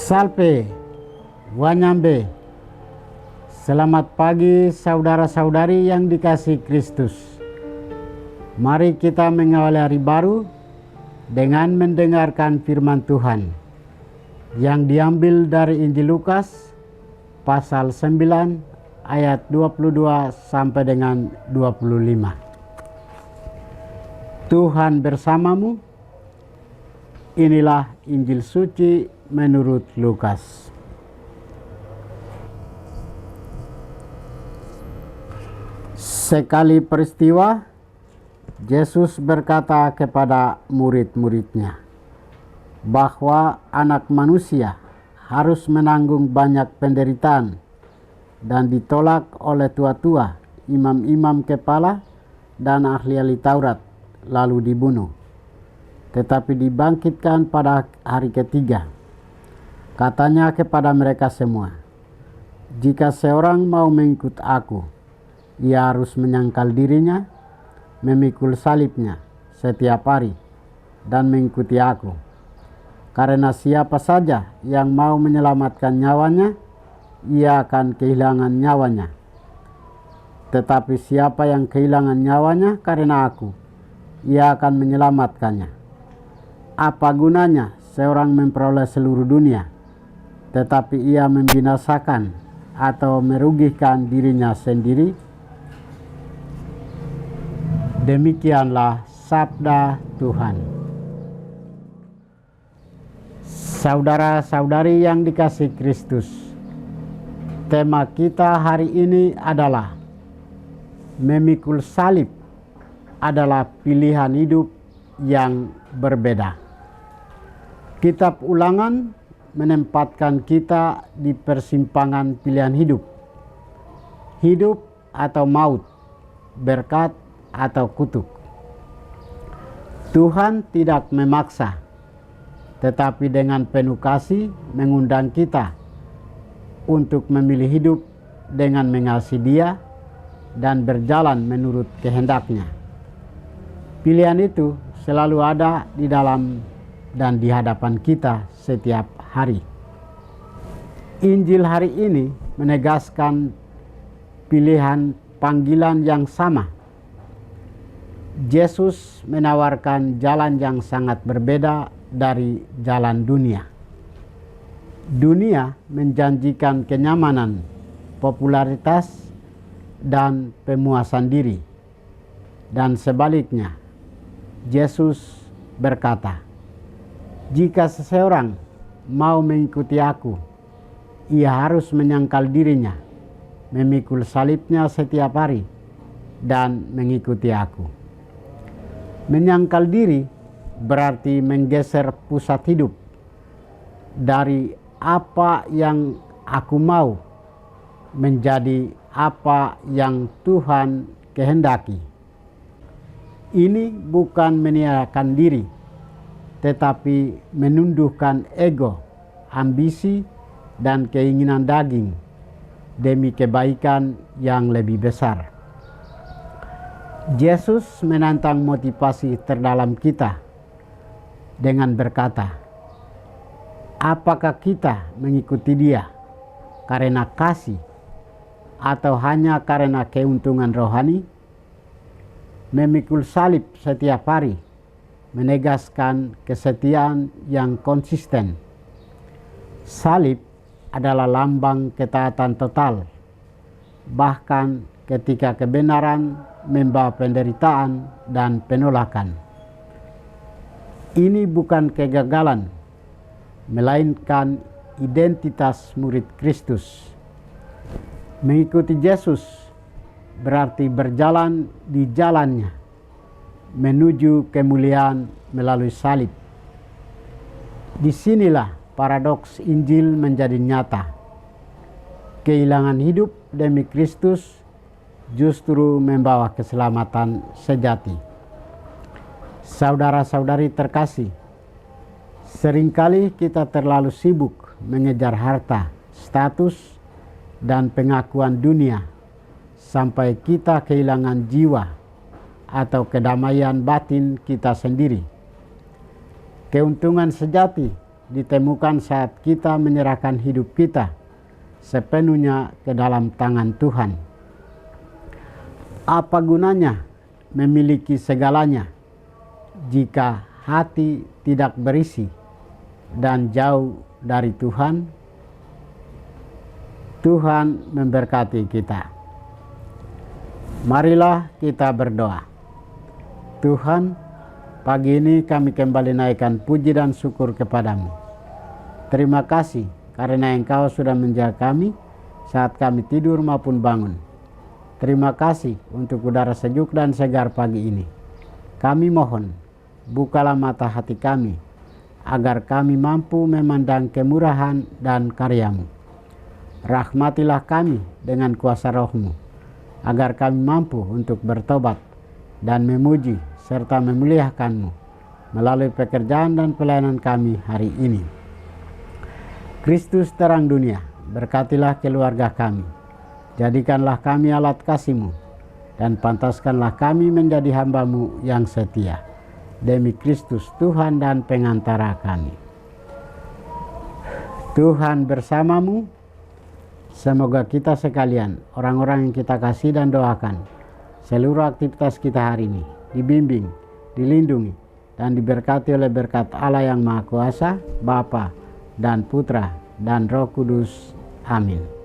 Salve, Wanyambe. Selamat pagi saudara-saudari yang dikasihi Kristus. Mari kita mengawali hari baru dengan mendengarkan firman Tuhan yang diambil dari Injil Lukas pasal 9 ayat 22 sampai dengan 25. Tuhan bersamamu. Inilah Injil suci menurut Lukas. Sekali peristiwa, Yesus berkata kepada murid-muridnya bahwa anak manusia harus menanggung banyak penderitaan dan ditolak oleh tua-tua, imam-imam kepala, dan ahli-ahli Taurat, lalu dibunuh, tetapi dibangkitkan pada hari ketiga. Katanya kepada mereka semua, jika seorang mau mengikut aku, ia harus menyangkal dirinya, memikul salibnya setiap hari, dan mengikuti aku. Karena siapa saja yang mau menyelamatkan nyawanya, ia akan kehilangan nyawanya. Tetapi siapa yang kehilangan nyawanya karena aku, ia akan menyelamatkannya. Apa gunanya seorang memperoleh seluruh dunia, tetapi ia membinasakan atau merugikan dirinya sendiri? Demikianlah sabda Tuhan. Saudara-saudari yang dikasihi Kristus, tema kita hari ini adalah memikul salib adalah pilihan hidup yang berbeda. Kitab Ulangan menempatkan kita di persimpangan pilihan hidup. Hidup atau maut, berkat atau kutuk. Tuhan tidak memaksa, tetapi dengan penuh kasih mengundang kita untuk memilih hidup dengan mengasihi Dia dan berjalan menurut kehendaknya. Pilihan itu selalu ada di dalam dan di hadapan kita setiap hari. Injil hari ini menegaskan pilihan panggilan yang sama. Yesus menawarkan jalan yang sangat berbeda dari jalan dunia. Dunia menjanjikan kenyamanan, popularitas, dan pemuasan diri. Dan sebaliknya, Yesus berkata, jika seseorang mau mengikuti aku, ia harus menyangkal dirinya, memikul salibnya setiap hari, dan mengikuti aku. Menyangkal diri berarti menggeser pusat hidup dari apa yang aku mau menjadi apa yang Tuhan kehendaki. Ini bukan meniadakan diri, tetapi menundukkan ego, ambisi, dan keinginan daging demi kebaikan yang lebih besar. Yesus menantang motivasi terdalam kita dengan berkata, apakah kita mengikuti Dia karena kasih atau hanya karena keuntungan rohani? Memikul salib setiap hari menegaskan kesetiaan yang konsisten. Salib adalah lambang ketaatan total, bahkan ketika kebenaran membawa penderitaan dan penolakan. Ini bukan kegagalan, melainkan identitas murid Kristus. Mengikuti Yesus berarti berjalan di jalannya menuju kemuliaan melalui salib. Disinilah paradoks Injil menjadi nyata. Kehilangan hidup demi Kristus justru membawa keselamatan sejati. Saudara-saudari terkasih, seringkali kita terlalu sibuk mengejar harta, status, dan pengakuan dunia sampai kita kehilangan jiwa atau kedamaian batin kita sendiri. Keuntungan sejati ditemukan saat kita menyerahkan hidup kita sepenuhnya ke dalam tangan Tuhan. Apa gunanya memiliki segalanya jika hati tidak berisi dan jauh dari Tuhan? Tuhan memberkati kita. Marilah kita berdoa. Tuhan, pagi ini kami kembali naikkan puji dan syukur kepadamu. Terima kasih karena Engkau sudah menjaga kami saat kami tidur maupun bangun. Terima kasih untuk udara sejuk dan segar pagi ini. Kami mohon, bukalah mata hati kami, agar kami mampu memandang kemurahan dan karya-Mu. Rahmatilah kami dengan kuasa Roh-Mu, agar kami mampu untuk bertobat dan memuji serta memuliakan-Mu melalui pekerjaan dan pelayanan kami hari ini. Kristus terang dunia, berkatilah keluarga kami. Jadikanlah kami alat kasih-Mu, dan pantaskanlah kami menjadi hamba-Mu yang setia. Demi Kristus Tuhan dan pengantara kami. Tuhan bersamamu. Semoga kita sekalian, orang-orang yang kita kasih dan doakan, seluruh aktivitas kita hari ini dibimbing, dilindungi, dan diberkati oleh berkat Allah yang Maha Kuasa, Bapa dan Putra dan Roh Kudus. Amin.